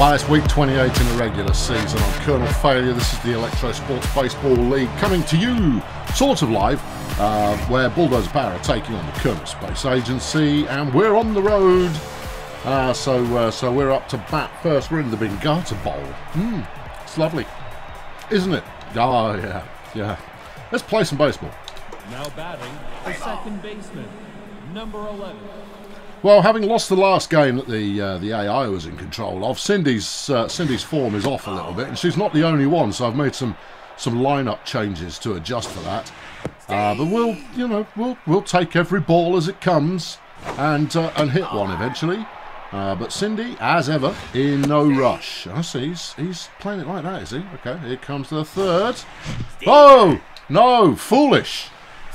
Well, it's week 28 in the regular season. I'm Colonel Failure. This is the Electrosports Baseball League coming to you sort of live, where Bulldozer Power are taking on the Colonel Space Agency, and we're on the road. So we're up to bat first. We're in the Bingata Bowl. It's lovely, isn't it? Oh, yeah. Let's play some baseball. Now batting, the second baseman, number 11. Well, having lost the last game that the AI was in control of, Cindy's form is off a little bit, and she's not the only one. So I've made some lineup changes to adjust for that. But we'll take every ball as it comes and hit one eventually. But Cindy, as ever, in no rush. I see he's playing it like that, is he? Okay, here comes the third. Oh no, foolish.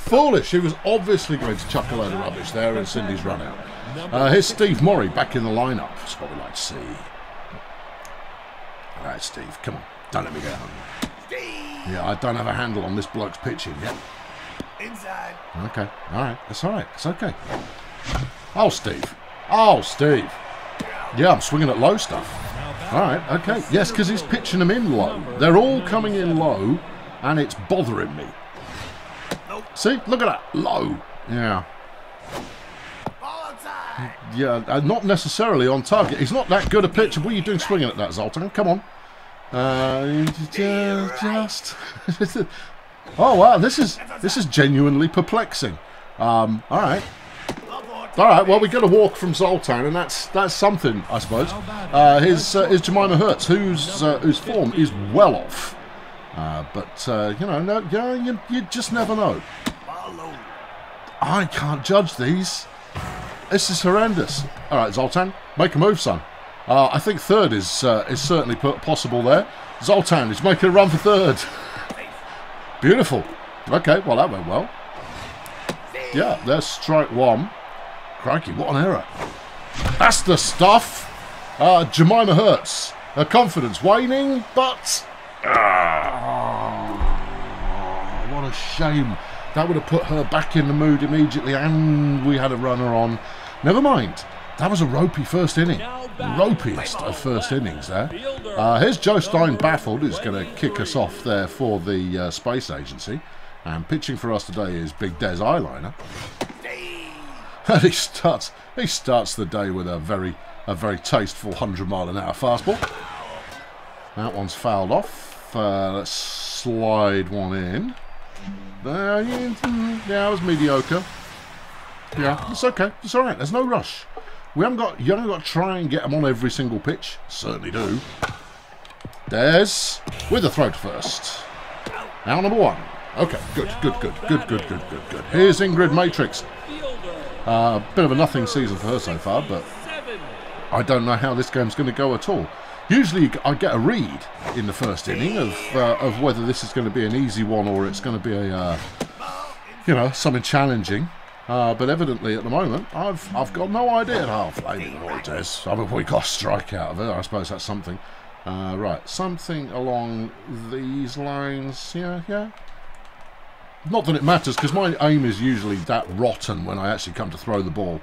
He was obviously going to chuck a load of rubbish there, and Cindy's run out. Here's Steve Murray back in the lineup. That's what we like to see. All right, Steve, come on. Don't let me go home. Yeah, I don't have a handle on this bloke's pitching yet. Inside. Okay, all right. That's all right. It's okay. Oh, Steve. Yeah, I'm swinging at low stuff. All right, okay. Yes, because he's pitching them in low. They're all coming in low, and it's bothering me. See? Look at that. Low. Yeah. Yeah, not necessarily on target. He's not that good a pitcher. What are you doing swinging at that, Zoltan? Come on. Just... Oh, wow. This is genuinely perplexing. All right. Well, we got a walk from Zoltan, and that's something, I suppose. His Jemima Hurts, whose form is well off. You just never know. I can't judge these. This is horrendous. All right, Zoltan, make a move, son. I think third is certainly possible there. Zoltan is making a run for third. Beautiful. Okay, well, that went well. Yeah, there's strike one. Crikey, what an error. That's the stuff. Jemima Hurts. Her confidence waning, but... what a shame. That would have put her back in the mood immediately, and we had a runner on. Never mind. That was a ropey first inning. Ropiest of first innings there. Here's Joe Stein baffled, who's going to kick us off there for the Space Agency. And pitching for us today is Big Des Eyeliner. And he starts the day with a very tasteful 100-mile-an-hour fastball. That one's fouled off. Let's slide one in. There, yeah, it was mediocre. Yeah, it's okay. It's all right. There's no rush. You haven't got to try and get them on every single pitch. Certainly do. There's with the throw to first. Now number one. Okay, good. Here's Ingrid Matrix. Bit of a nothing season for her so far, but I don't know how this game's going to go at all. Usually I get a read in the first inning of whether this is going to be an easy one or it's going to be a something challenging. But evidently at the moment I've got no idea at half. I don't know what it is. I mean, we got a strike out of it. I suppose that's something. Right, something along these lines. Yeah. Not that it matters, because my aim is usually that rotten when I actually come to throw the ball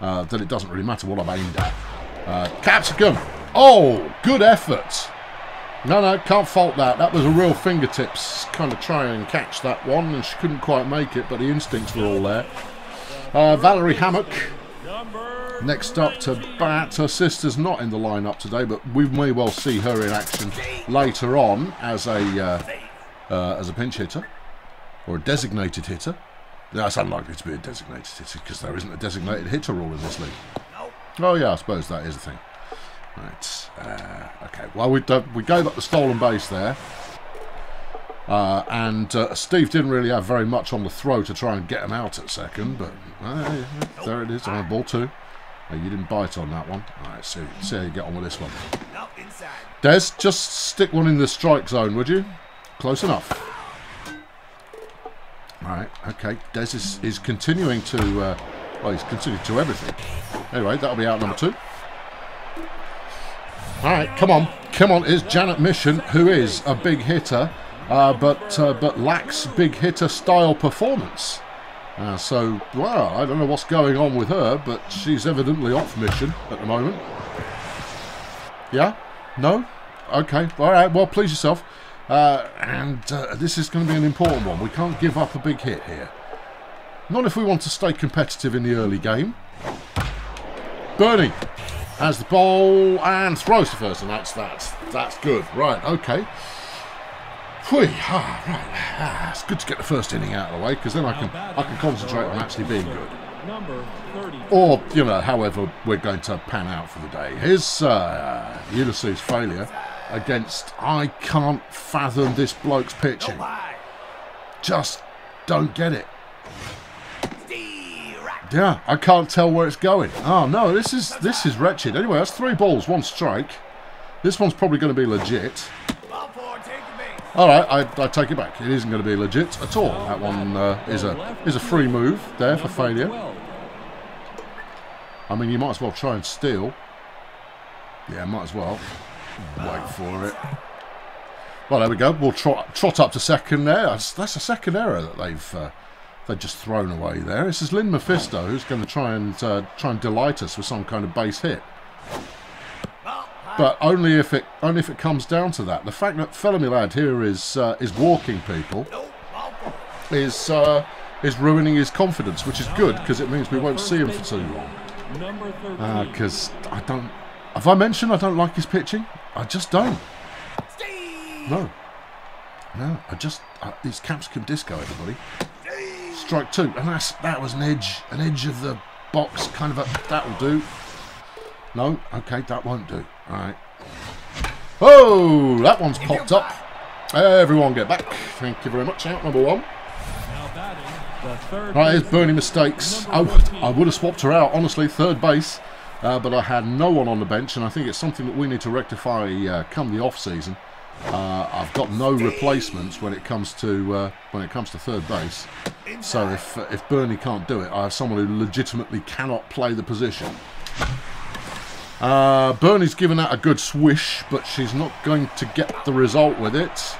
that it doesn't really matter what I've aimed at. Capsicum. Oh, good effort. No, can't fault that. That was a real fingertips kind of try and catch that one, and she couldn't quite make it, but the instincts were all there. Valerie Hammock, next up to bat. Her sister's not in the lineup today, but we may well see her in action later on as a pinch hitter or a designated hitter. That's unlikely to be a designated hitter because there isn't a designated hitter rule in this league. Oh yeah, I suppose that is a thing. Right. Okay. Well, we gave up the stolen base there, and Steve didn't really have very much on the throw to try and get him out at second, but there it is. On ball two. You didn't bite on that one. All right. See how you get on with this one. Des, just stick one in the strike zone, would you? Close enough. All right. Okay. Des is continuing to. Well, he's continuing to everything. Anyway, that'll be out number two. All right, come on. It's Janet Mission, who is a big hitter, but lacks big hitter style performance. So, well, I don't know what's going on with her, but she's evidently off mission at the moment. Yeah? No? Okay. All right. Well, please yourself. And this is going to be an important one. We can't give up a big hit here. Not if we want to stay competitive in the early game. Bernie has the ball and throws to first, and that's good. Right, okay. Whee, right. It's good to get the first inning out of the way, because then I can concentrate on actually being good. Or, you know, however we're going to pan out for the day. Here's Ulysses' failure against, I can't fathom this bloke's pitching. Just don't get it. Yeah, I can't tell where it's going. Oh no, this is wretched. Anyway, that's 3 balls, 1 strike. This one's probably going to be legit. All right, I take it back. It isn't going to be legit at all. That one is a free move there for failure. I mean, you might as well try and steal. Yeah, might as well. Wait for it. Well, there we go. We'll trot up to second there. That's a second error that they've just thrown away there. This is Lynn Mephisto, who's going to try and delight us with some kind of base hit. But only if it comes down to that. The fact that Felony Lad here is walking people is ruining his confidence, which is good because it means we won't see him for too long. Because I don't. Have I mentioned I don't like his pitching? I just don't. No. These Capsicum Disco, everybody. Strike 2, and that was an edge of the box, kind of that'll do. No, okay, that won't do. All right. Oh, that one's popped up. Everyone get back. Thank you very much. Out number 1. Right, here's Bernie mistakes. I would have swapped her out, honestly, third base, but I had no one on the bench, and I think it's something that we need to rectify come the off season. I've got no replacements when it comes to third base. So if Bernie can't do it, I have someone who legitimately cannot play the position. Bernie's given that a good swish, but she's not going to get the result with it.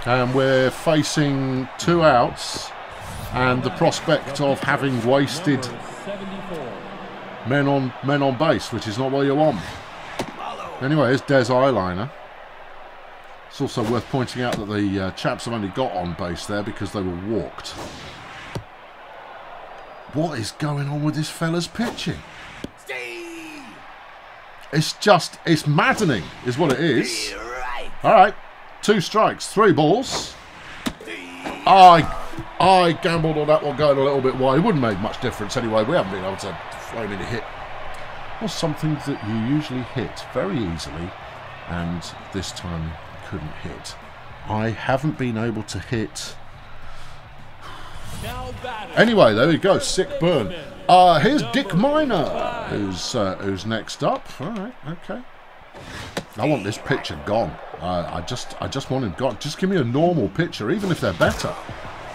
And we're facing 2 outs and the prospect of having wasted men on base, which is not what you want. Anyway, here's Des Eyeliner. It's also worth pointing out that the chaps have only got on base there because they were walked. What is going on with this fella's pitching? It's maddening, is what it is. All right, 2 strikes, 3 balls. I gambled on that one going a little bit wide. It wouldn't make much difference anyway. We haven't been able to throw in a hit. Or something that you usually hit very easily, and this time couldn't hit. I haven't been able to hit. Anyway, there we go. Sick burn. Here's Dick Miner, who's next up. All right, okay. I want this pitcher gone. I just want him gone. Just give me a normal pitcher, even if they're better.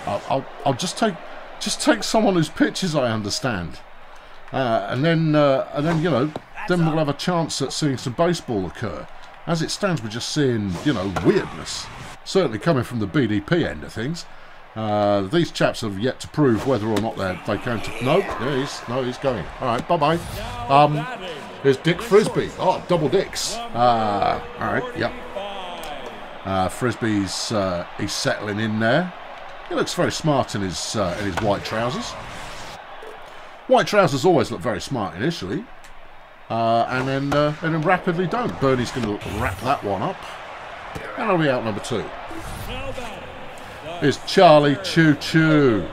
I'll just take someone whose pitches I understand, and then you know, then we'll have a chance at seeing some baseball occur. As it stands, we're just seeing, you know, weirdness. Certainly coming from the BDP end of things. These chaps have yet to prove whether or not they can. No, he's going. All right, bye-bye. There's Dick Frisbee. Oh, double dicks. All right, yep. Frisbee's he's settling in there. He looks very smart in his white trousers. White trousers always look very smart initially, and then rapidly don't. Bernie's going to wrap that one up, and I'll be out number 2. Is Charlie Choo Choo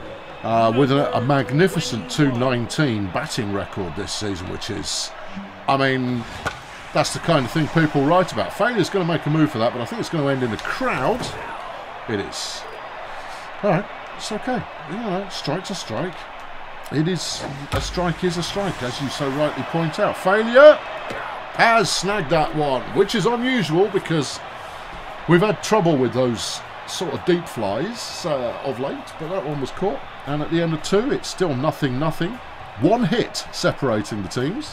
with a magnificent .219 batting record this season, which is, I mean, that's the kind of thing people write about. Failure's going to make a move for that, but I think it's going to end in the crowd. It is. All right, it's okay. You know, strike's a strike. It is a strike is a strike, as you so rightly point out. Failure has snagged that one, which is unusual because we've had trouble with those sort of deep flies of late, but that one was caught. And at the end of 2, it's still 0-0. 1 hit separating the teams.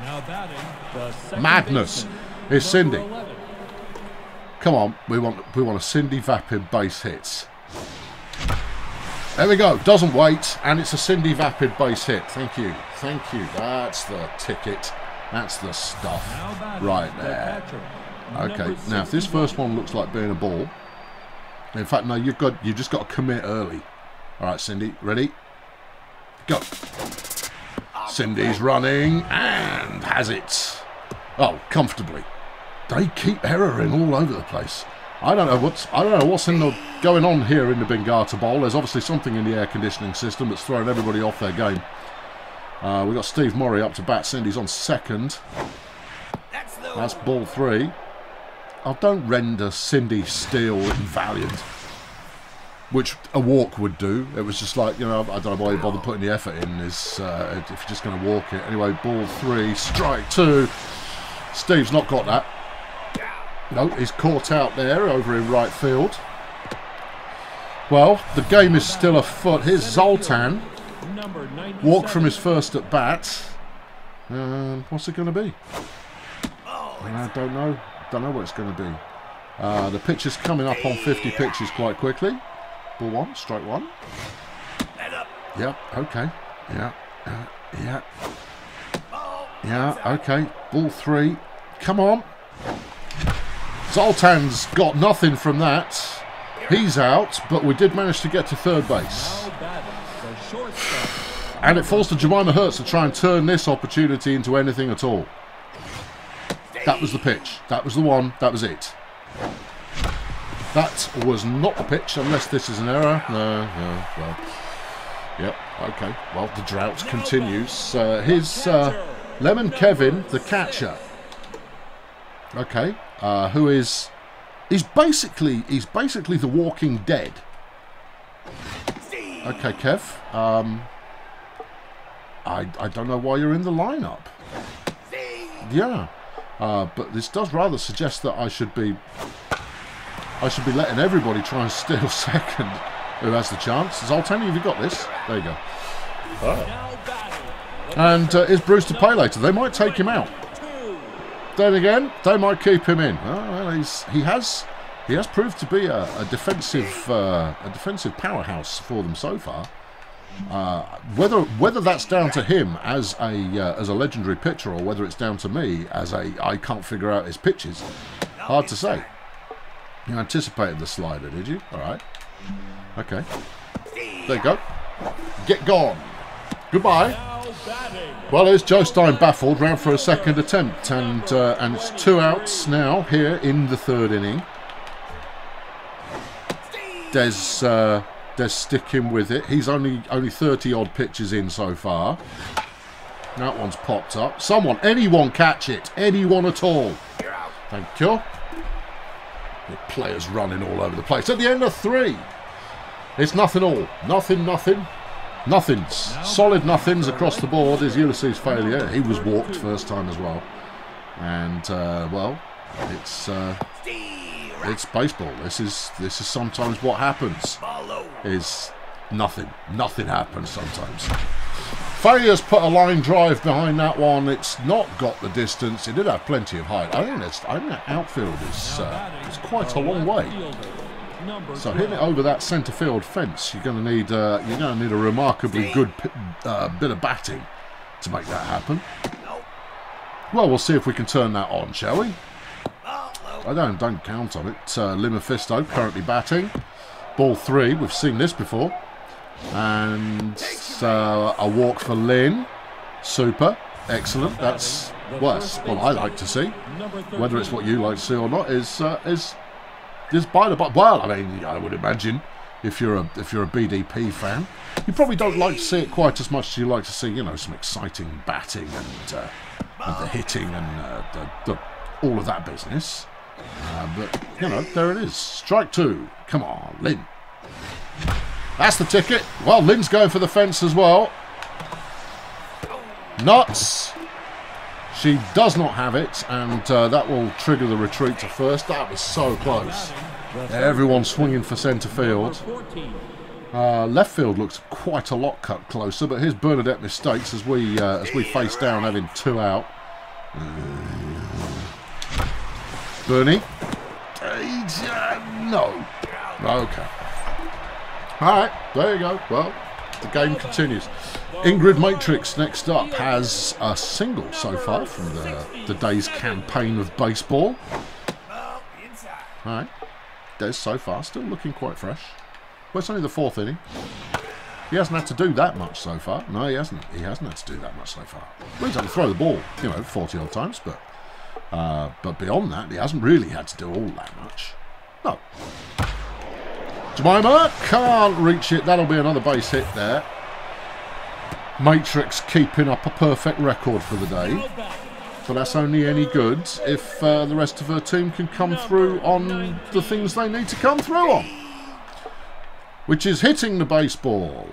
Now batting, Madness is Cindy. Come on, we want a Cindy Vapid base hits. There we go. Doesn't wait, and it's a Cindy Vapid base hit. Thank you. That's the ticket. That's the stuff right there. Okay, now if this first one looks like being a ball, in fact, no, you've just got to commit early. All right, Cindy, ready? Go. Cindy's running and has it. Oh, comfortably. They keep erroring all over the place. I don't know what's going on here in the Bingata Bowl. There's obviously something in the air conditioning system that's throwing everybody off their game. We've got Steve Murray up to bat. Cindy's on second. That's ball 3. Oh, don't render Cindy Steele invaliant, which a walk would do. It was just like, you know, I don't know why you bother putting the effort in if you're just going to walk it. Anyway, ball 3, strike 2. Steve's not got that. No, he's caught out there over in right field. Well, the game is still afoot. Here's Zoltan. Walk from his first at bat. What's it going to be? I don't know. Don't know what it's going to be. The pitch is coming up on 50 pitches quite quickly. Ball 1, strike 1. Yeah, okay. Yeah. Yeah, okay. Ball 3. Come on. Zoltan's got nothing from that. He's out, but we did manage to get to third base. And it falls to Jemima Hertz to try and turn this opportunity into anything at all. That was the pitch. That was the one. That was it. That was not the pitch, unless this is an error. No, well. Yep, okay. Well, the drought continues. Here's Lemon Kevin, the catcher. Okay. Who is... He's basically the Walking Dead. Okay, Kev. I don't know why you're in the lineup. Yeah. But this does rather suggest that I should be letting everybody try and steal second. Who has the chance? Zoltan, have you got this? There you go. Oh. And is Brewster Paylater. They might take him out. Then again, they might keep him in. Well, he has proved to be a defensive powerhouse for them so far. Whether that's down to him as a legendary pitcher, or whether it's down to me as I can't figure out his pitches, hard to say. You anticipated the slider, did you? All right. Okay. There you go. Get gone. Goodbye. Well, there's Joe Stein baffled, round for a second attempt, and it's 2 outs now here in the third inning. Des sticking with it. He's only 30 odd pitches in so far. That one's popped up. Anyone catch it? Anyone at all? Thank you. The players running all over the place. At the end of 3, it's nothing all. Nothings. Solid nothings across the board. Is Ulysses Failure. He was walked first time as well. And well, it's baseball. This is sometimes what happens. Is nothing. Nothing happens sometimes. Failure's put a line drive behind that one. It's not got the distance. It did have plenty of height. I think that outfield is quite a long way. So hitting it over that centre field fence, you're going to need a remarkably good bit of batting to make that happen. Well, we'll see if we can turn that on, shall we? I don't count on it. Limafisto currently batting. Ball 3. We've seen this before. And a walk for Lynn. Super. Excellent. That's what I like to see. Whether it's what you like to see or not is by the by. Well, I mean, I would imagine if you're a BDP fan, you probably don't like to see it quite as much as you like to see, some exciting batting and the hitting and all of that business. But there it is. Strike 2. Come on, Lynn. That's the ticket. Well, Lynn's going for the fence as well. Nuts. She does not have it, and that will trigger the retreat to first. That was so close. Everyone swinging for centre field. Left field looks quite a lot cut closer, but here's Bernadette Mistakes as we face down, having 2 out. Bernie? No. Okay. Alright, there you go. Well, the game continues. Ingrid Matrix next up has a single so far from the day's campaign of baseball. Alright. Des so far, still looking quite fresh. Well, it's only the 4th inning. He hasn't had to do that much so far. No, he hasn't. He hasn't had to do that much so far. Well, he's had to throw the ball, you know, 40 odd times, but beyond that, he hasn't really had to do all that much. No. Jemima can't reach it. That'll be another base hit there. Matrix keeping up a perfect record for the day. But that's only any good if the rest of her team can come through on the things they need to come through on. Which is hitting the baseball.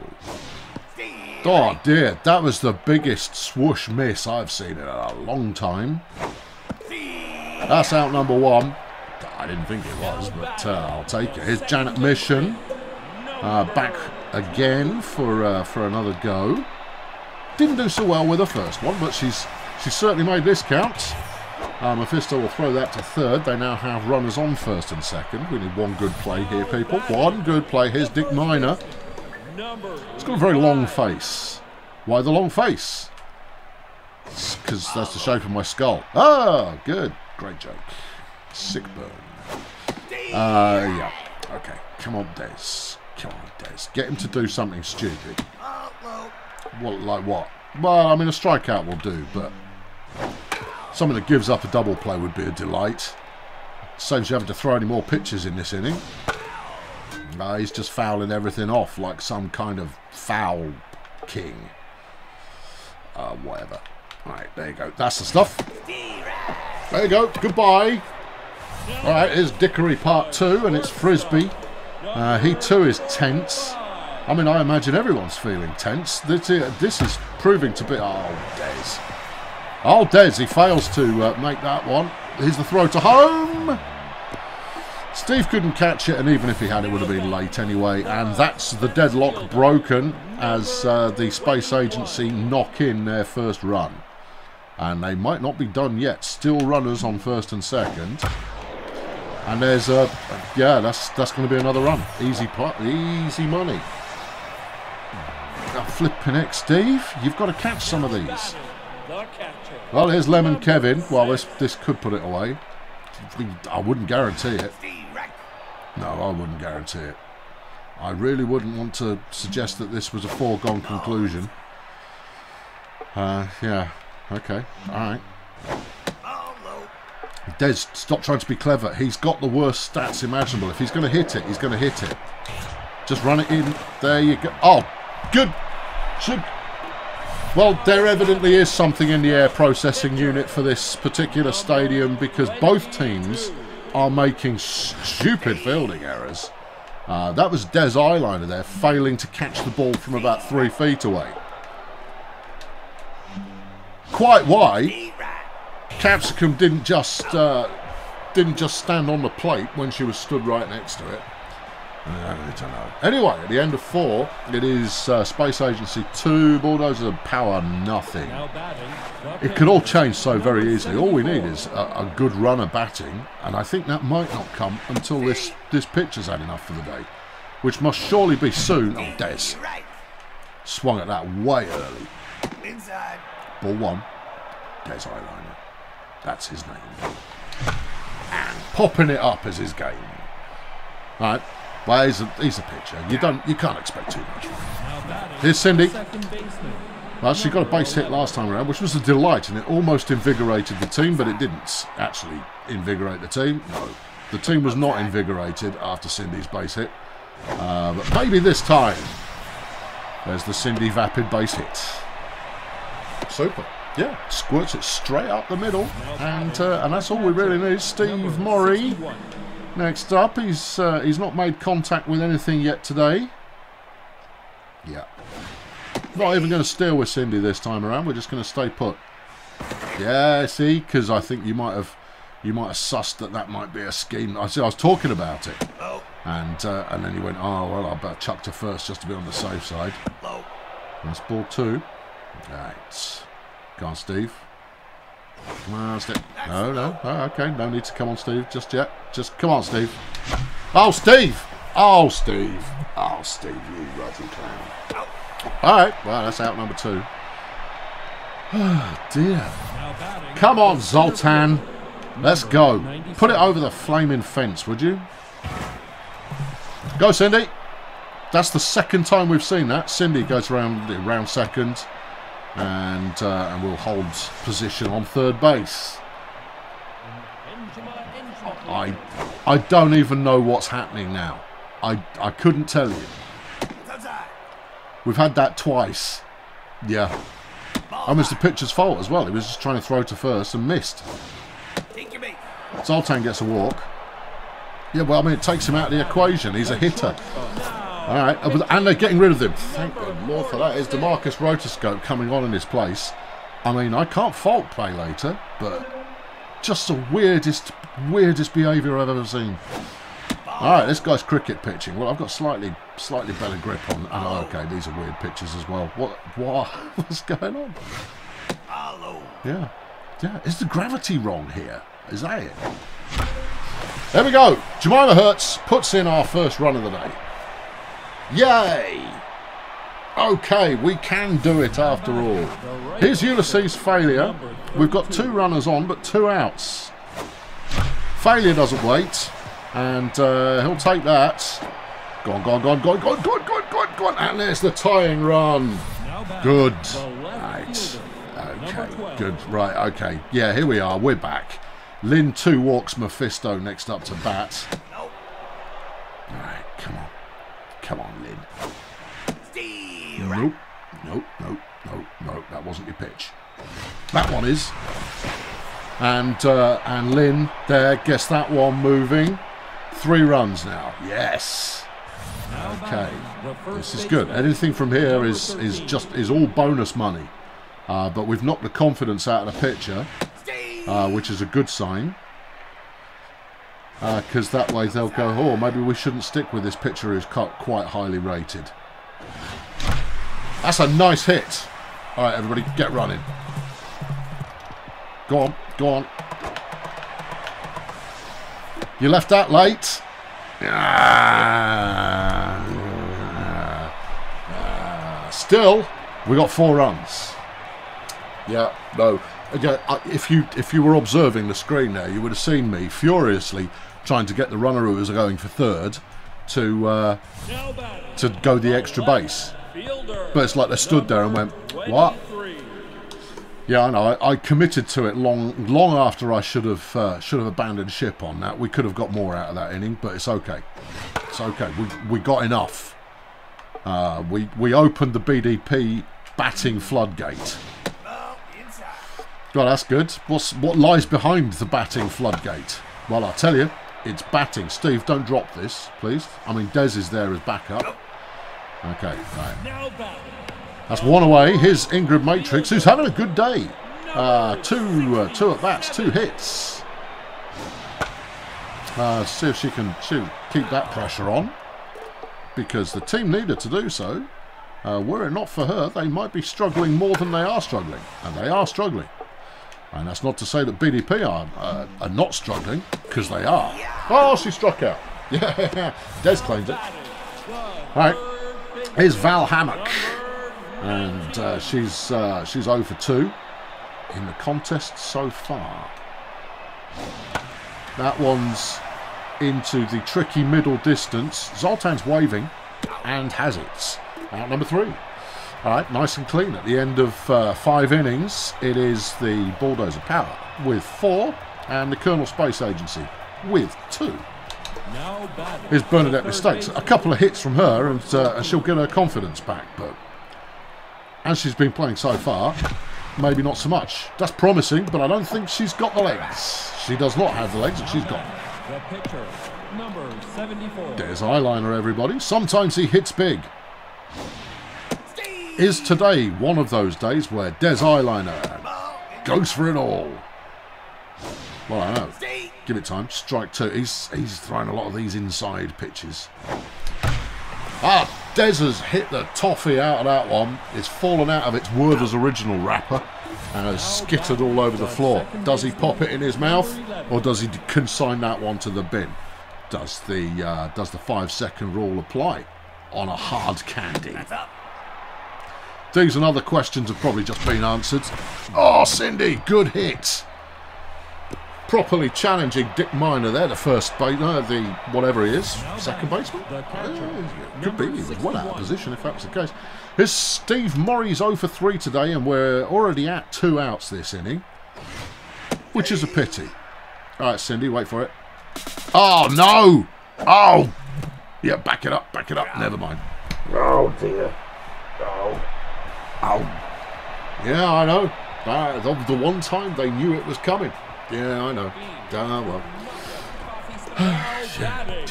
Oh dear, that was the biggest swoosh miss I've seen in a long time. That's out number 1. I didn't think it was, but I'll take it. Here's Janet Mission. Back again for another go. Didn't do so well with the first one, but she's certainly made this count. Mephisto will throw that to 3rd. They now have runners on 1st and 2nd. We need one good play here, people. One good play. Here's Dick Miner. He's got a very long face. Why the long face? Because that's the shape of my skull. Ah, good. Great joke. Sick burn. Yeah. Okay. Come on, Des. Come on, Des. Get him to do something stupid. What, like what? Well, I mean, a strikeout will do, but something that gives up a double play would be a delight. Saves you having to throw any more pitches in this inning. He's just fouling everything off like some kind of foul king. Whatever. Alright, there you go. That's the stuff. There you go. Goodbye. Alright, here's Dickory Part 2, and it's Frisbee. He too is tense. I mean, I imagine everyone's feeling tense. This is proving to be... Oh, Des. Oh, Des, he fails to make that one. Here's the throw to home. Steve couldn't catch it, and even if he had, it would have been late anyway. And that's the deadlock broken as the Space Agency knock in their first run. And they might not be done yet. Still runners on 1st and 2nd. And there's a... yeah, that's going to be another run. Easy money. Flipping heck, Steve. You've got to catch some of these. Well, here's Lemon Kevin. Well, this could put it away. I wouldn't guarantee it. No, I wouldn't guarantee it. I really wouldn't want to suggest that this was a foregone conclusion. Yeah. Okay. Alright. Des, stop trying to be clever. He's got the worst stats imaginable. If he's going to hit it, he's going to hit it. Just run it in. There you go. Oh, good. Well, there evidently is something in the air processing unit for this particular stadium, because both teams are making stupid fielding errors. That was Des Eyeliner there, failing to catch the ball from about 3 feet away. Quite why Capsicum didn't just stand on the plate when she was stood right next to it. I don't know. Anyway, at the end of 4, it is Space Agency 2, Bulldozer Power nothing. It could all change so very easily. All we need is a good runner batting, and I think that might not come until this pitch has had enough for the day, which must surely be soon. Oh, Des swung at that way early. Ball 1, Des Eyeliner. That's his name. And popping it up is his game. All right. Well, he's a pitcher. You can't expect too much from him. Here's Cindy. Well, she got a base hit last time around, which was a delight, and it almost invigorated the team, but it didn't actually invigorate the team. No, the team was not invigorated after Cindy's base hit. But maybe this time. There's the Cindy Vapid base hit. Super. Yeah, squirts it straight up the middle, and that's all we really need. Steve Murray. Next up, he's not made contact with anything yet today. Yeah. Not even going to steal with Cindy this time around. We're just going to stay put. Yeah, see, because I think you might have sussed that might be a scheme. I was talking about it, and then you went, oh well, I better chuck to 1st just to be on the safe side. That's ball 2. Right. Come on, Steve. Come on, Steve. No. Oh, okay, no need to come on, Steve, just yet. Just come on, Steve. Oh, Steve! Oh, Steve. Oh, Steve, you ruddy clown. Alright, well, that's out number 2. Oh, dear. Come on, Zoltan. Let's go. Put it over the flaming fence, would you? Go, Cindy. That's the second time we've seen that. Cindy goes round second, and will hold position on third base. I don't even know what's happening now. I couldn't tell you. We've had that twice. Yeah. And it's the pitcher's fault as well. He was just trying to throw to first and missed. Zoltan gets a walk. Yeah, well, I mean, it takes him out of the equation. He's a hitter. All right, and they're getting rid of him. Thank God Lord for that. Is DeMarcus Rotoscope coming on in his place? I mean, I can't fault Paylater, but just the weirdest behaviour I've ever seen. All right, this guy's cricket pitching. Well, I've got slightly better grip on. Oh, okay, these are weird pitches as well. What's going on? Yeah. Is the gravity wrong here? Is that it? There we go. Jemima Hertz puts in our first run of the day. Yay! Okay, we can do it after all. Here's Ulysses' failure. We've got 2 runners on, but 2 outs. Failure doesn't wait, and he'll take that. Go on. And there's the tying run. Good. Right. Okay, good. Right, okay. Yeah, here we are. We're back. Lynn 2 walks Mephisto next up to bat. All right, come on, Lynn. Nope. That wasn't your pitch. That one is. And Lynn there gets that one moving. 3 runs now. Yes. Okay. This is good. Anything from here is all bonus money. But we've knocked the confidence out of the pitcher, which is a good sign. Because that way they'll go, oh, maybe we shouldn't stick with this pitcher who's quite highly rated. That's a nice hit. All right, everybody, get running. Go on. You left that late. Still, we got 4 runs. Yeah, no. Again, if you were observing the screen there, you would have seen me furiously trying to get the runner who was going for third to go the extra base. But it's like they stood there and went, what? Yeah, I know. I committed to it long after I should have abandoned ship on that. We could have got more out of that inning, but it's okay. It's okay. We got enough. We opened the BDP batting floodgate. Well, that's good. What lies behind the batting floodgate? Well, I'll tell you, it's batting. Steve, don't drop this, please. I mean, Des is there as backup. Okay, right. That's 1 away. Here's Ingrid Matrix, who's having a good day. 2 at bats, 2 hits. See if she can keep that pressure on, because the team needed to do so. Were it not for her, they might be struggling more than they are struggling, and they are struggling. And that's not to say that BDP are not struggling, because they are. Oh, she struck out. Yeah, Des claimed it. All right, here's Val Hammock. And she's 0 for 2 in the contest so far. That one's into the tricky middle distance. Zoltan's waving and has it. Out number 3. All right, nice and clean. At the end of 5 innings, it is the Bulldozer Power with 4 and the Colonel Space Agency with 2. Here's Bernadette Mistakes. A couple of hits from her and she'll get her confidence back, but as she's been playing so far, maybe not so much. That's promising, but I don't think she's got the legs. She does not have the legs that she's got. The pitcher, number 74. There's Eyeliner, everybody. Sometimes he hits big. Is today one of those days where Des Eyeliner goes for it all? Well, I know. Give it time. Strike 2. He's throwing a lot of these inside pitches. Des has hit the toffee out of that one. It's fallen out of its Werther's original wrapper and has skittered all over the floor. Does he pop it in his mouth, or does he consign that one to the bin? Does the 5-second rule apply on a hard candy? These and other questions have probably just been answered. Oh, Cindy, good hit. properly challenging Dick Miner there, the first base, the whatever he is, second baseman. Could be. He was well out of position if that was the case. Here's Steve Morrie's 0 for 3 today, and we're already at 2 outs this inning, which is a pity. All right, Cindy, wait for it. Oh no! Oh, yeah, back it up, back it up. Never mind. Oh dear. Oh. Yeah, I know. The one time they knew it was coming. Yeah, I know. Well.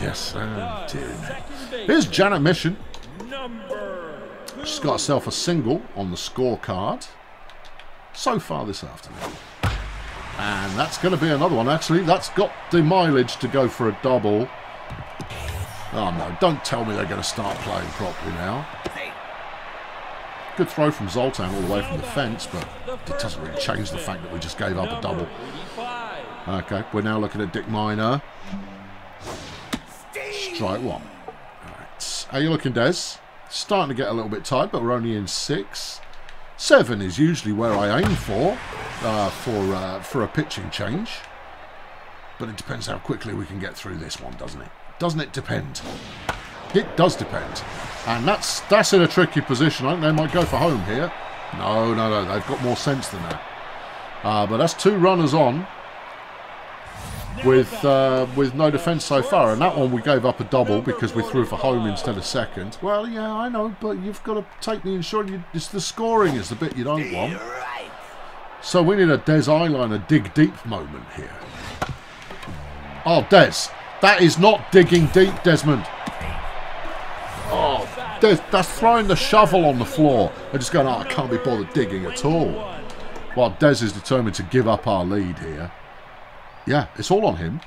Yes, I did. Here's Janet Mission. She's got herself a single on the scorecard so far this afternoon. And that's going to be another one, actually. That's got the mileage to go for a double. Oh, no. Don't tell me they're going to start playing properly now. Good throw from Zoltan all the way from the fence, but it doesn't really change the fact that we just gave up a double. Okay, we're now looking at Dick Miner. Strike one. Alright. How you looking, Des? Starting to get a little bit tired, but we're only in 6. 7 is usually where I aim for a pitching change. But it depends how quickly we can get through this one, doesn't it? Doesn't it depend? It does depend. And that's in a tricky position. I think they might go for home here. No. They've got more sense than that. But that's 2 runners on with no defence so far. And that one we gave up a double because we threw for home instead of second. Well, yeah, I know, but you've got to take the insurance. It's the scoring is the bit you don't want. So we need a Des Eyeliner dig deep moment here. Oh, Des. That is not digging deep, Desmond. Oh, that's throwing the shovel on the floor and just going, oh, I can't be bothered digging at all. While Des is determined to give up our lead here. Yeah, it's all on him.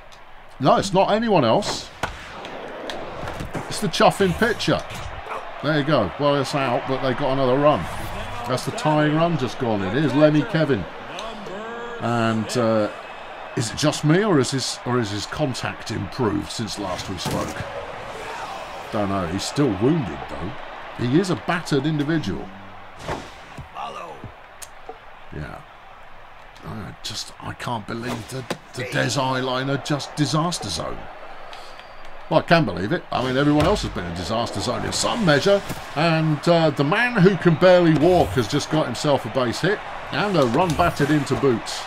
No, it's not anyone else. It's the chuffing pitcher. There you go. Well, it's out, but they got another run. That's the tying run just gone in. Here's Lemmy Kevin. And is it just me, or is his contact improved since last we spoke? Don't know. He's still wounded, though. He is a battered individual. Yeah. I can't believe the Des Eyeliner just disaster zone. Well, I can believe it. I mean, everyone else has been in disaster zone in some measure. And the man who can barely walk has just got himself a base hit. And a run batted into boots.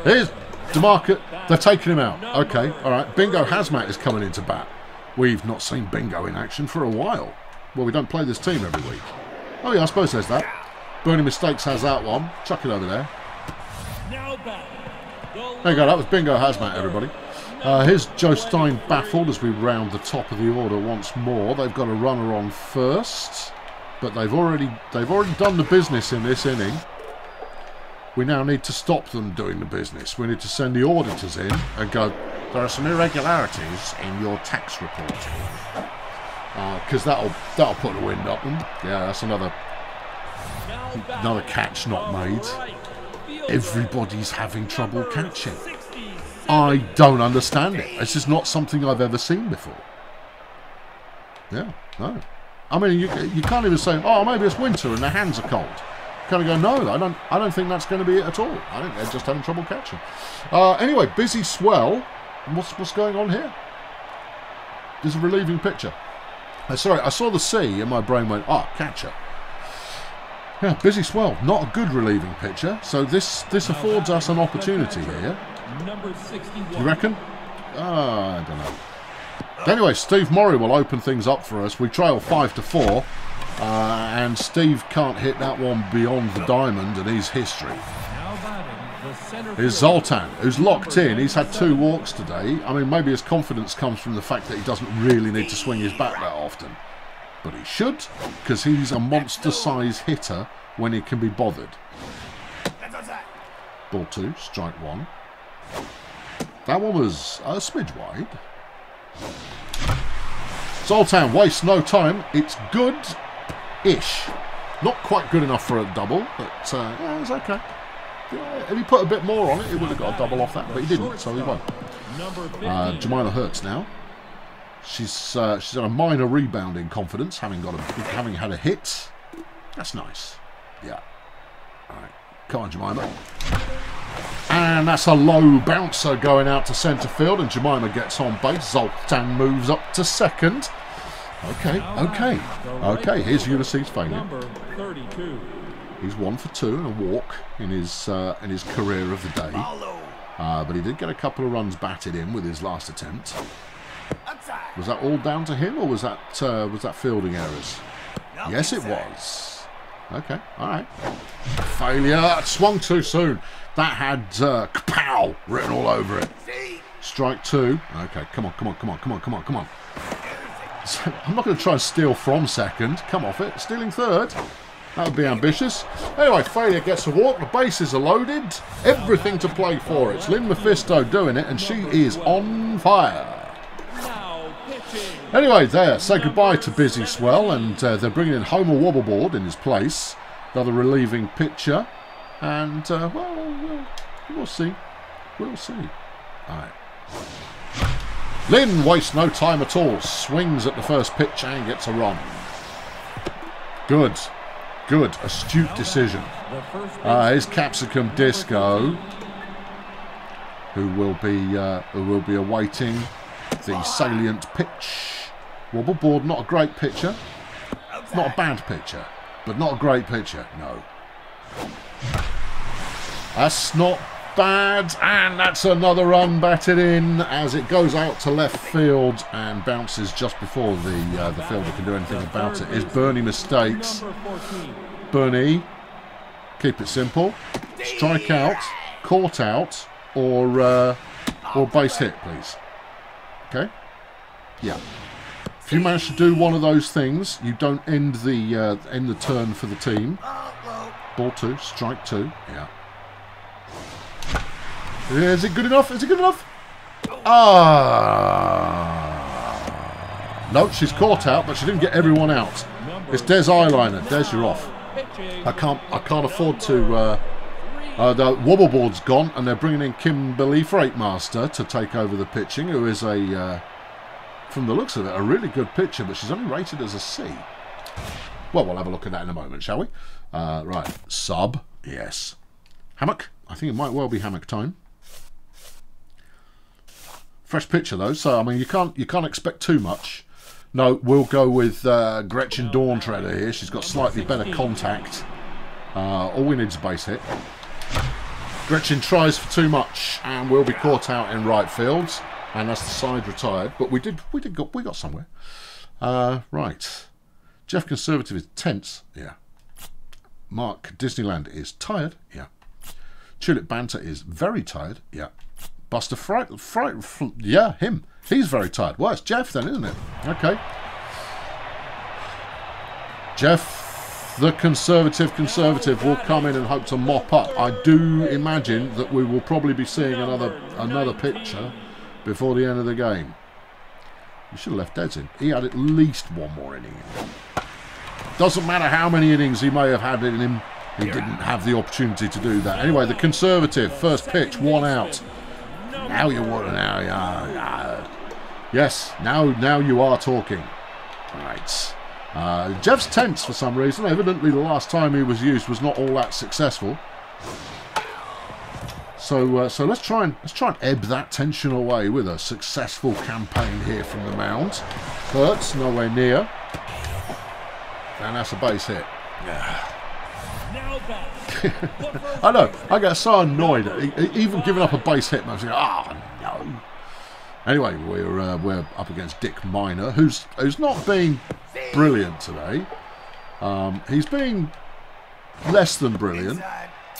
Here's DeMarco. They're taking him out. Okay, all right. Bingo Hazmat is coming into bat. We've not seen Bingo in action for a while. Well, we don't play this team every week. Oh, yeah, I suppose there's that. Burning Mistakes has that one. Chuck it over there. There you go. That was Bingo Hazmat, everybody. Here's Joe Stein baffled as we round the top of the order once more. They've got a runner on first, but they've already done the business in this inning. We now need to stop them doing the business. We need to send the auditors in and go, there are some irregularities in your tax reporting. Because that'll put the wind up them. Yeah, that's another catch not made. Everybody's having trouble catching. I don't understand it. This is not something I've ever seen before. Yeah, no. I mean, you can't even say, oh, maybe it's winter and their hands are cold. Kind of go, no, I don't think that's going to be it at all. I think they're just having trouble catching. Anyway, busy swell. What's going on here? There's a relieving pitcher. Sorry, I saw the C and my brain went, oh, catcher. Yeah, busy swell. Not a good relieving pitcher. So this affords us an opportunity here. You reckon? I don't know. Anyway, Steve Morrie will open things up for us. We trail 5-4. And Steve can't hit that one beyond the diamond, and he's history. Here's Zoltan, who's locked in. He's had 2 walks today. I mean, maybe his confidence comes from the fact that he doesn't really need to swing his bat that often. But he should, because he's a monster-size hitter when he can be bothered. Ball 2, strike 1. That one was a smidge wide. Zoltan wastes no time. It's good-ish. Not quite good enough for a double, but yeah, it's okay. Yeah, if he put a bit more on it, he would have got a double off that, but he didn't, so he won. Jamila Hurts now. She's on a minor rebounding confidence, having had a hit. That's nice. Yeah. All right. Come on, Jemima. And that's a low bouncer going out to centre field, and Jemima gets on base. Zoltan moves up to second. Okay, here's Ulysses Failure. Number 32. He's 1 for 2 and a walk in his career of the day. But he did get a couple of runs batted in with his last attempt. Was that all down to him, or was that fielding errors? Yes, it was. Okay, all right. Failure. Swung too soon. That had kapow written all over it. Strike 2. Okay, come on. So, I'm not going to try and steal from second. Come off it. Stealing third. That would be ambitious. Anyway, Failure gets a walk. The bases are loaded. Everything to play for. It's Lynn Mephisto doing it, and she is on fire. Anyway, there. Say goodbye to Busy Swell, and they're bringing in Homer Wobbleboard in his place. Another relieving pitcher. And, well, we'll see. We'll see. All right. Lynn wastes no time at all. Swings at the first pitch and gets a run. Good. Astute decision. Here's Capsicum Disco, who will be awaiting the salient pitch. Wobbleboard, not a great pitcher. Not a bad pitcher, but not a great pitcher. No. That's not bad, and that's another run batted in as it goes out to left field and bounces just before the fielder can do anything about it. Is Bernie Mistakes. Bernie, keep it simple. Strike out, caught out, or base hit, please. Okay? Yeah. If you manage to do one of those things, you don't end the turn for the team. Ball 2, strike 2. Yeah. Is it good enough? No, she's caught out, but she didn't get everyone out. It's Des Eyeliner. Des, you're off. I can't afford to. The Wobbleboard's gone, and they're bringing in Kimberly Freightmaster to take over the pitching, who is from the looks of it, a really good pitcher, but she's only rated as a C. Well, we'll have a look at that in a moment, shall we? Right, sub, yes. Hammock. I think it might well be hammock time. Fresh pitcher though, so I mean you can't expect too much. No, we'll go with Gretchen Dawntreder here. She's got slightly better contact. All we need is a base hit. Gretchen tries for too much and will be caught out in right field, and that's the side retired. But we got somewhere. Right, Jeff Conservative is tense. Yeah. Mark Disneyland is tired. Yeah. Tulip Banter is very tired. Yeah. Buster yeah, him. He's very tired. Well, it's Jeff then, isn't it? Okay. Jeff, the conservative, will come in and hope to mop up. I do imagine that we will probably be seeing another pitcher before the end of the game. You should have left Des in. He had at least one more inning in him. Doesn't matter how many innings he may have had in him, he didn't have the opportunity to do that. Anyway, the conservative, first pitch, 1 out. Now you want now. Yes, now you are talking. Right. Jeff's tense for some reason. Evidently, the last time he was used was not all that successful. So let's try and ebb that tension away with a successful campaign here from the mound. Hurts nowhere near, and that's a base hit. Yeah. I know. I get so annoyed at even giving up a base hit. And I was like, no. Anyway, we're up against Dick Miner, who's not been brilliant today. He's been less than brilliant.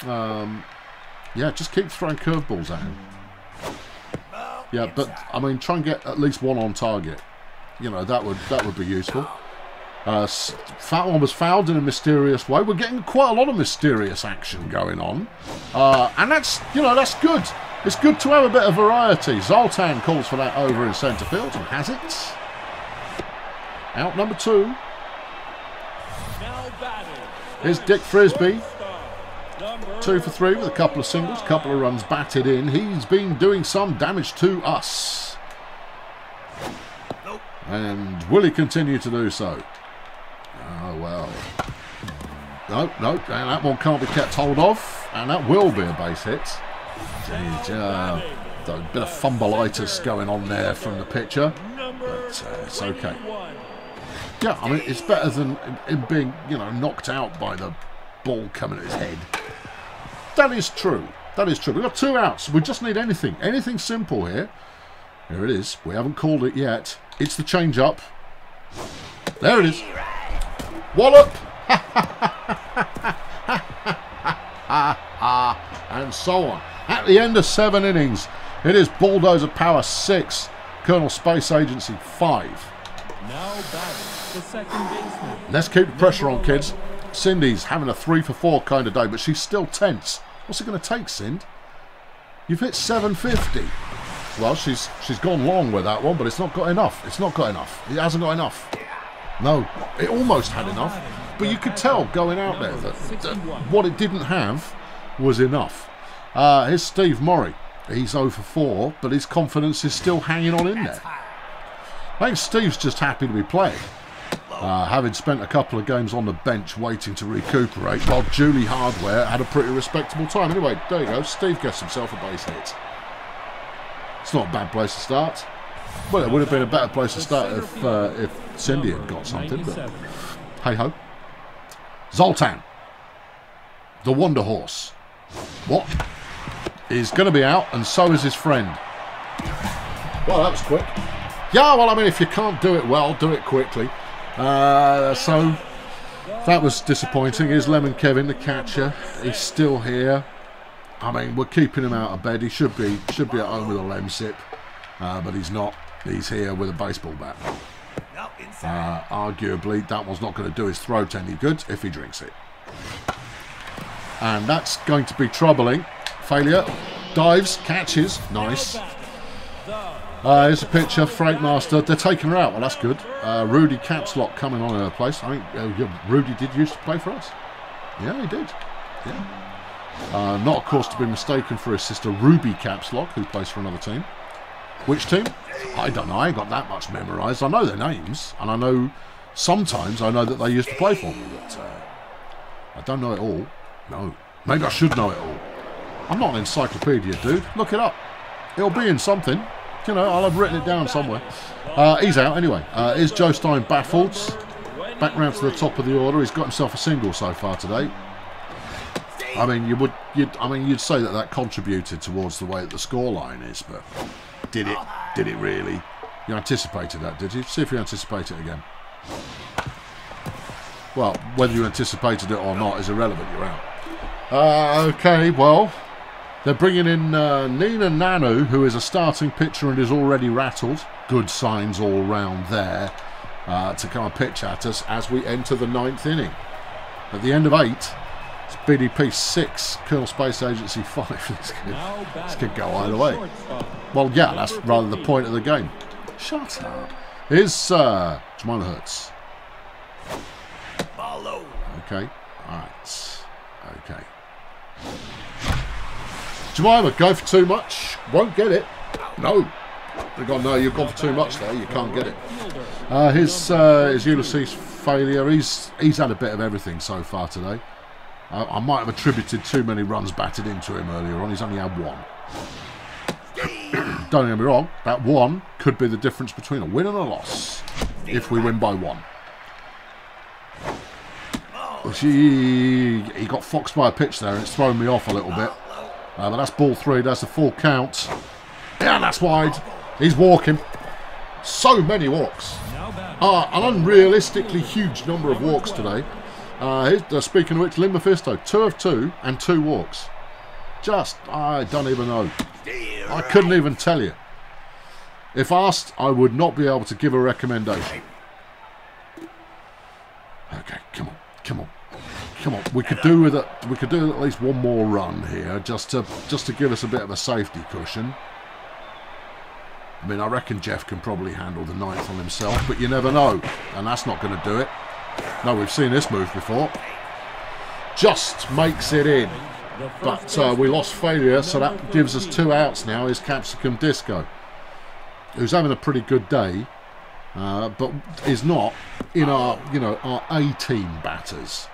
Yeah, just keep throwing curveballs at him. Yeah, but I mean, try and get at least one on target. You know, that would be useful. Fathom was fouled in a mysterious way. We're getting quite a lot of mysterious action going on, and that's good. It's good to have a bit of variety. Zoltan calls for that over in centre field and has it. Out number 2. Here's Dick Frisbee. 2 for 3 with a couple of singles, couple of runs batted in. He's been doing some damage to us, and will he continue to do so? Oh, well. No, no, and that one can't be kept hold of, and that will be a base hit. Jeez, a bit of fumbleitis going on there from the pitcher, but it's okay. Yeah, I mean, it's better than him being, you know, knocked out by the ball coming at his head. That is true. That is true. We've got 2 outs. We just need anything simple here. Here it is. We haven't called it yet. It's the change-up. There it is. Wallop! And so on. At the end of 7 innings, it is Bulldozer Power 6, Colonel Space Agency 5. Now batting the second baseman. Let's keep the pressure on, kids. Cindy's having a 3 for 4 kind of day, but she's still tense. What's it going to take, Cindy? You've hit 750. Well, she's gone long with that one, but it's not got enough. It's not got enough. It hasn't got enough. No, it almost had enough, but you could tell going out there that what it didn't have was enough. Here's Steve Murray. He's 0 for 4, but his confidence is still hanging on in there. I think Steve's just happy to be playing. Having spent a couple of games on the bench waiting to recuperate, while Julie Hardware had a pretty respectable time. Anyway, there you go. Steve gets himself a base hit. It's not a bad place to start. Well, it would have been a better place to start if Cindy had got something, but hey-ho. Zoltan, the Wonder Horse. What? He's going to be out, and so is his friend. Well, that was quick. Yeah, well, I mean, if you can't do it well, do it quickly. So that was disappointing. Here's Lemon Kevin, the catcher. He's still here. I mean, we're keeping him out of bed. He should be at home with a lem sip, but he's not. He's here with a baseball bat. Arguably, that one's not going to do his throat any good if he drinks it. And that's going to be troubling. Failure. Dives, catches. Nice. Here's a picture, Freightmaster. They're taking her out. Well, that's good. Rudy Capslock coming on in her place. I think Rudy did used to play for us. Yeah, he did. Yeah. Not, of course, to be mistaken for his sister Ruby Capslock, who plays for another team. Which team? I don't know. I ain't got that much memorised. I know their names, and I know sometimes I know that they used to play for me, but I don't know it all. No. Maybe I should know it all. I'm not an encyclopedia, dude. Look it up. It'll be in something. You know, I'll have written it down somewhere. He's out anyway. Here's Joe Stein baffled. Back round to the top of the order. He's got himself a single so far today. I mean, you'd say that contributed towards the way that the scoreline is, but did it? Did it really? You anticipated that, did you? See if you anticipate it again. Well, whether you anticipated it or not is irrelevant. You're out. Okay, well, they're bringing in Nina Nanu, who is a starting pitcher and is already rattled. Good signs all round there to come and pitch at us as we enter the 9th inning. At the end of 8, it's BDP 6, Colonel Space Agency 5. This could go either way. Well, yeah, that's rather the point of the game. Shut up. Here's Jemima Hurts. Okay, alright. Okay. Jemima, go for too much. Won't get it. No. No, you've gone for too much there. You can't get it. His Ulysses failure. He's had a bit of everything so far today. I might have attributed too many runs batted into him earlier on. He's only had 1. Don't get me wrong. That 1 could be the difference between a win and a loss. If we win by 1. He got foxed by a pitch there and it's thrown me off a little bit. But that's ball 3. That's a full count. Yeah, that's wide. He's walking. So many walks. An unrealistically huge number of walks today. Speaking of which, Lynn Mephisto, 2 of 2 and 2 walks. I don't even know. I couldn't even tell you. If asked, I would not be able to give a recommendation. Okay, come on. We could do with at least 1 more run here, just to give us a bit of a safety cushion. I mean, I reckon Jeff can probably handle the 9th on himself, but you never know, and that's not going to do it. No, we've seen this move before. Just makes it in, but we lost failure, so that gives us 2 outs now. Is Capsicum Disco, who's having a pretty good day, but is not in our A team batters.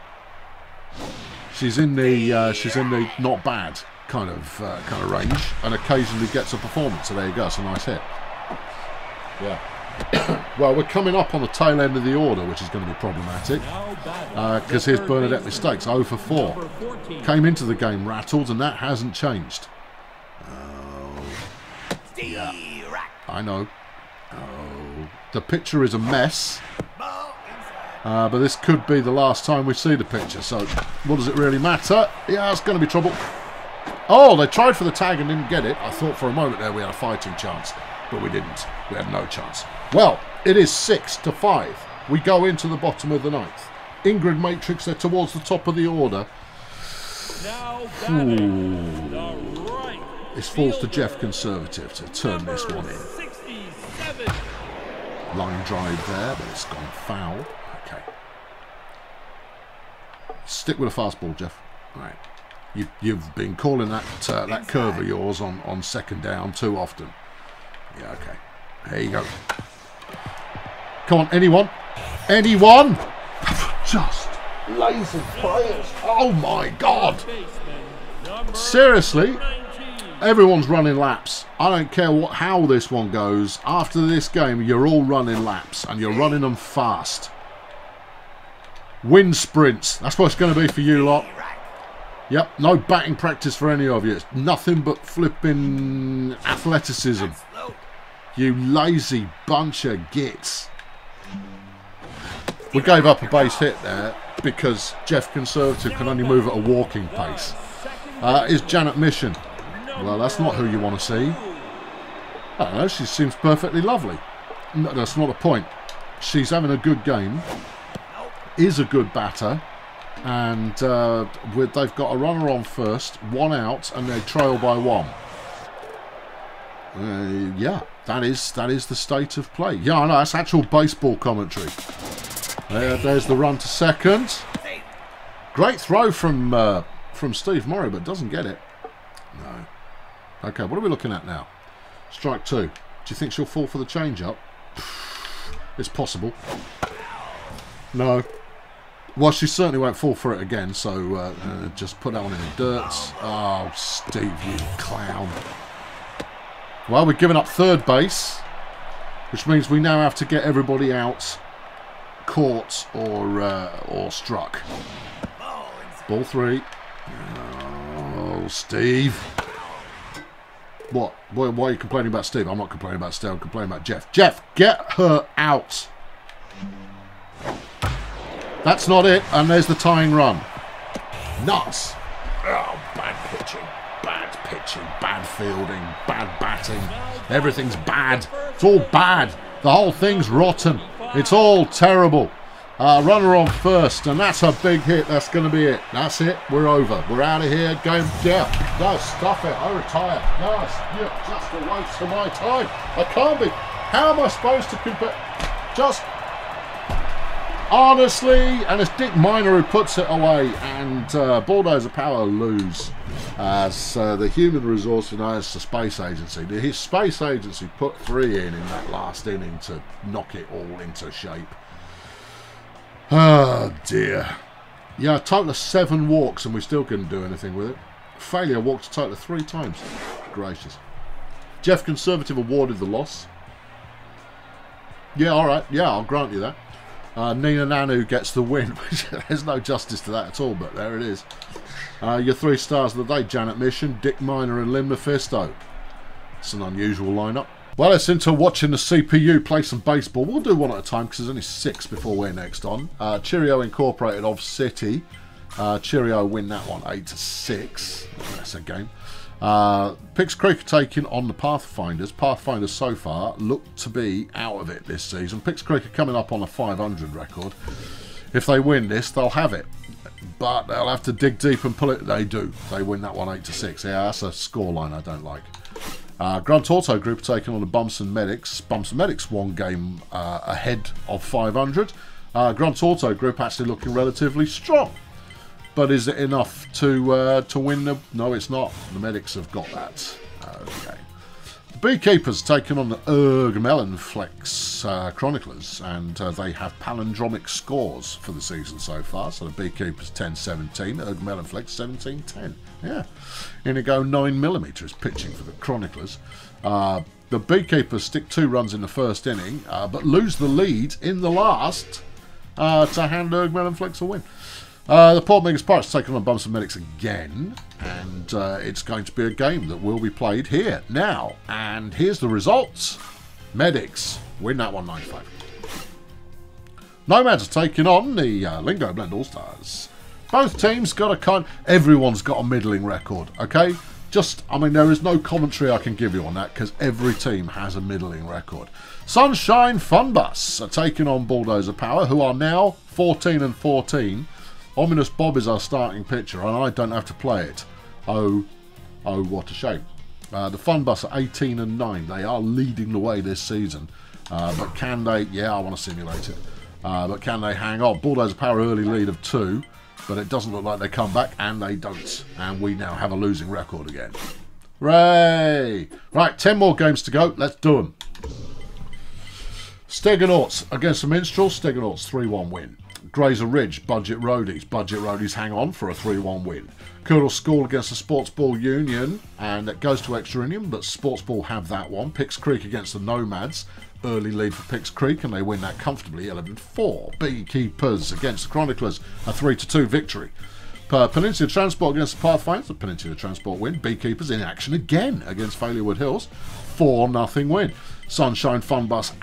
She's in the not bad kind of range, and occasionally gets a performance. So there you go. It's a nice hit. Yeah. Well, we're coming up on the tail end of the order, which is going to be problematic. Because here's Bernadette Mistakes, 0 for 4. Came into the game rattled, and that hasn't changed. Yeah, I know. Oh, the picture is a mess. But this could be the last time we see the picture, so what does it really matter? Yeah, it's going to be trouble. Oh, they tried for the tag and didn't get it. I thought for a moment there we had a fighting chance, but we didn't. We had no chance. Well, it is 6 to 5. We go into the bottom of the 9th. Ingrid Matrix, they're towards the top of the order. This falls to Jeff Conservative to turn this one in. Line drive there, but it's gone foul. Okay. Stick with a fastball, Jeff. All right. You've been calling that curve of yours on second down too often. Yeah, okay. There you go. Come on, anyone? Anyone? Just lazy players. Oh my God. Seriously? Everyone's running laps. I don't care how this one goes. After this game, you're all running laps, and you're running them fast. Wind sprints. That's what it's going to be for you lot. Yep, no batting practice for any of you. It's nothing but flipping athleticism. You lazy bunch of gits. We gave up a base hit there because Jeff Conservative can only move at a walking pace. Is Janet Mission? Well, that's not who you want to see. I don't know, she seems perfectly lovely. No, that's not the point. She's having a good game, is a good batter, and they've got a runner on first, 1 out, and they trail by 1. Yeah, that is the state of play. Yeah, I know, that's actual baseball commentary. There's the run to second. Great throw from Steve Murray, but doesn't get it. No. Okay, what are we looking at now? Strike 2. Do you think she'll fall for the change-up? It's possible. No. Well, she certainly won't fall for it again, so just put that one in the dirt. Oh, Steve, you clown. Well, we're giving up third base, which means we now have to get everybody out, caught or struck. Ball 3. Oh, Steve. What? Why are you complaining about Steve? I'm not complaining about Steve. I'm complaining about Jeff. Jeff, get her out. That's not it. And there's the tying run. Nuts. Oh, bad pitching. Bad pitching. Bad fielding. Bad batting. Everything's bad. It's all bad. The whole thing's rotten. It's all terrible. Runner on first, and that's a big hit. That's going to be it. That's it. We're over. We're out of here. Game. Yeah. No, stuff it. I retire. No, you're just a waste of my time. I can't be. How am I supposed to compare? Just honestly, and it's Dick Miner who puts it away, and Bulldozer Power lose as the human resource as the Space Agency. His Space Agency put 3 in that last inning to knock it all into shape. Oh dear. Yeah, a total of 7 walks and we still couldn't do anything with it. Failure walked a total of 3 times. Gracious. Jeff Conservative awarded the loss. Yeah, alright. Yeah, I'll grant you that. Nina Nanu gets the win. There's no justice to that at all, but there it is. Your 3 stars of the day, Janet Mission, Dick Miner and Lim Mephisto. It's an unusual lineup. Well, it's into watching the CPU play some baseball. We'll do one at a time because there's only 6 before we're next on. Cheerio Incorporated of City. Cheerio win that one 8-6. That's a game. Picks Creek are taking on the Pathfinders. Pathfinders so far look to be out of it this season. Picks Creek are coming up on a 500 record. If they win this, they'll have it. But they'll have to dig deep and pull it. They do. They win that one 8-6. Yeah, that's a scoreline I don't like. Grunt Auto Group taking on the Bumson Medics. Bumson Medics 1 game ahead of 500. Grunt Auto Group actually looking relatively strong. But is it enough to win the... No, it's not. The Medics have got that. Okay. The Beekeepers taking on the Ergmellenflex Chroniclers, and they have palindromic scores for the season so far. So the Beekeepers 10-17, Ergmellenflex 17-10. Yeah, Inigo 9mm is pitching for the Chroniclers. The Beekeepers stick 2 runs in the first inning, but lose the lead in the last to hand Ergmellenflex a win. The Port Megas Pirates taking on Bumps and Medics again, and it's going to be a game that will be played here now. And here's the results. Medics win that one 9-5. Nomads are taking on the Lingo Blend All-Stars. Both teams got everyone's got a middling record, okay? I mean, there is no commentary I can give you on that because every team has a middling record. Sunshine Funbus are taking on Bulldozer Power, who are now 14-14. Ominous Bob is our starting pitcher, and I don't have to play it. Oh, what a shame. The Funbus are 18-9. They are leading the way this season. But can they... Yeah, I want to simulate it. But can they hang on? Bulldozer Power early lead of 2, but it doesn't look like they come back, and they don't. And we now have a losing record again. Hooray! Right, 10 more games to go. Let's do them. Steganauts against the Minstrels. Steganauts 3-1 win. Grazer Ridge, Budget Roadies. Budget Roadies hang on for a 3-1 win. Colonel School against the Sports Ball Union, and it goes to extra inning, but Sports Ball have that one. Picks Creek against the Nomads. Early lead for Picks Creek, and they win that comfortably, 11-4. Beekeepers against the Chroniclers, a 3-2 victory. Peninsula Transport against the Pathfinders, the Peninsula Transport win. Beekeepers in action again against Failure Hills, 4-0 win. Sunshine Funbus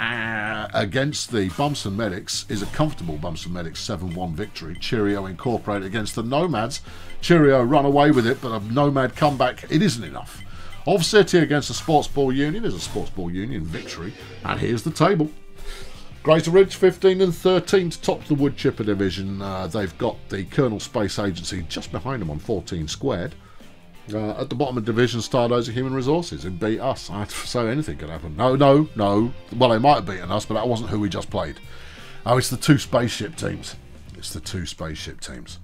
against the Bumps and Medics is a comfortable Bumps and Medics 7-1 victory. Cheerio Incorporated against the Nomads. Cheerio run away with it, but a Nomad comeback, it isn't enough. Of City against the Sports Ball Union is a Sports Ball Union victory. And here's the table. Grazer Ridge 15-13 to top the Wood Chipper division. They've got the Colonel Space Agency just behind them on 14 squared. At the bottom of the division, Stardozer Human Resources, who beat us. So anything could happen. No. Well, they might have beaten us, but that wasn't who we just played. Oh, it's the 2 spaceship teams. It's the 2 spaceship teams.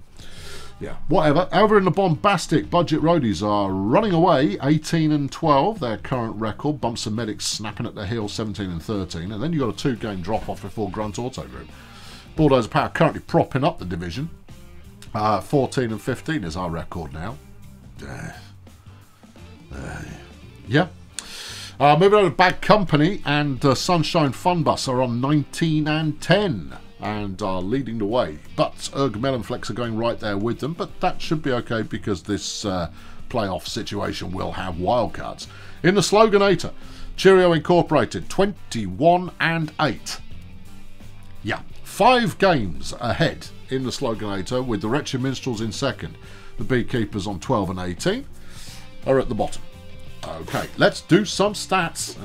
Yeah, whatever. Over in the bombastic, Budget Roadies are running away, 18-12, their current record. Bumps and Medics snapping at their heels, 17-13. And then you've got a 2-game drop-off before Grunt Auto Group. Bulldozer Power currently propping up the division. 14-15 is our record now. Yeah. Moving on to Bad Company, and Sunshine Funbus are on 19-10 and are leading the way. But Ergmellenflex are going right there with them, but that should be okay because this playoff situation will have wildcards. In the Sloganator, Cheerio Incorporated 21-8. Yeah, 5 games ahead in the Sloganator with the Wretched Minstrels in second. The Beekeepers on 12-18 are at the bottom. Okay, let's do some stats.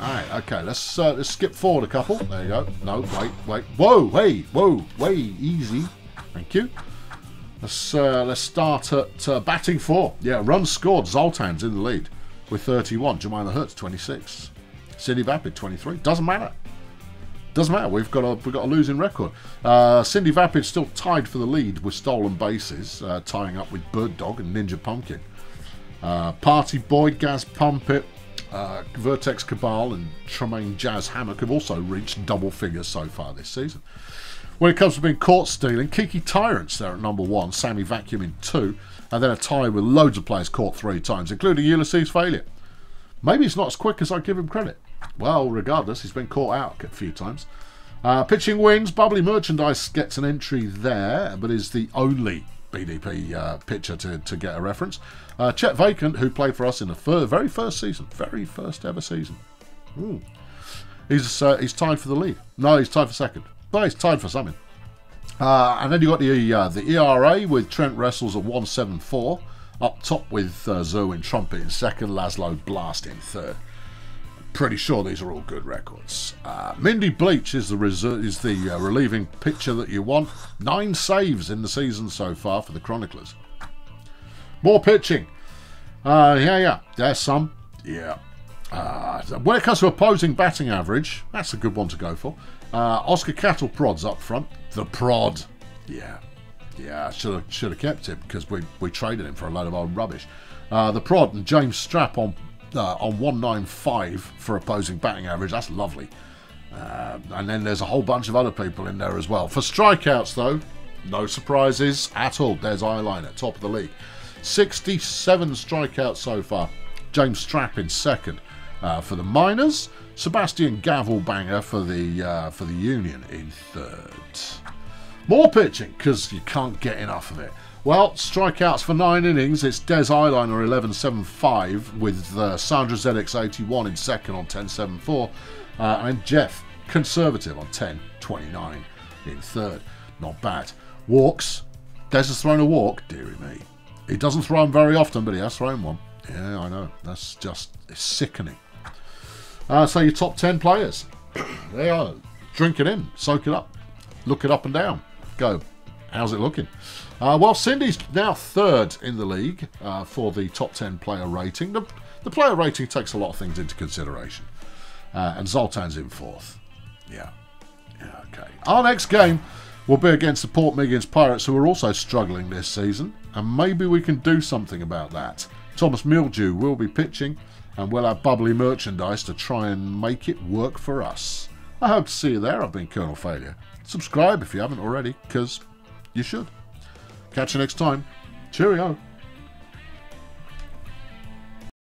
Alright, okay, let's skip forward a couple. There you go. No, wait. Whoa, easy. Thank you. Let's start at batting 4. Yeah, runs scored. Zoltan's in the lead with 31. Jemima Hertz 26. Cindy Vapid 23. Doesn't matter. We've got a losing record. Cindy Vapid's still tied for the lead with stolen bases, tying up with Bird Dog and Ninja Pumpkin. Party Boy, Gaz Pumpit, Vertex Cabal and Tremaine Jazz Hammock have also reached double figures so far this season. When it comes to being caught stealing, Kiki Tyrants there at number 1, Sammy Vacuum in 2, and then a tie with loads of players caught 3 times, including Ulysses Failure. Maybe it's not as quick as I give him credit. Well, regardless, he's been caught out a few times. Pitching wins, Bubbly Merchandise gets an entry there, but is the only BDP pitcher to get a reference. Chet Vacant, who played for us in the very first ever season. He's tied for the lead. No, he's tied for second. But he's tied for something. And then you got the ERA with Trent Wrestles at 174. Up top with Zerwin Trumpet in second, Laszlo Blast in third. Pretty sure these are all good records. Mindy Bleach is the relieving pitcher that you want. 9 saves in the season so far for the Chroniclers. More pitching. Yeah. There's some. Yeah. When it comes to opposing batting average, that's a good one to go for. Oscar Cattle Prod's up front. The Prod. Yeah, should have kept him because we traded him for a load of old rubbish. The Prod and James Strapp on 195 for opposing batting average. That's lovely. And then there's a whole bunch of other people in there as well. For strikeouts, though, no surprises at all. There's Eyeliner, top of the league. 67 strikeouts so far. James Strapp in second. For the Miners, Sebastian Gavelbanger for the Union in third. More pitching, because you can't get enough of it. Well, strikeouts for 9 innings. It's Des Eyeliner 11.75 with Sandra ZX 81 in second on 10.74. And Jeff Conservative on 10.29 in third. Not bad. Walks. Des has thrown a walk. Dearie me. He doesn't throw them very often, but he has thrown one. Yeah, I know. That's just sickening. So your top 10 players. They are. Drink it in. Soak it up. Look it up and down. Go. How's it looking? Well, Cindy's now third in the league for the top 10 player rating. The player rating takes a lot of things into consideration. And Zoltan's in fourth. Yeah, okay. Our next game will be against the Port Meigans Pirates, who are also struggling this season. And maybe we can do something about that. Thomas Mildew will be pitching, and we'll have bubbly merchandise to try and make it work for us. I hope to see you there. I've been Colonel Failure. Subscribe if you haven't already, because you should. Catch you next time. Cheerio.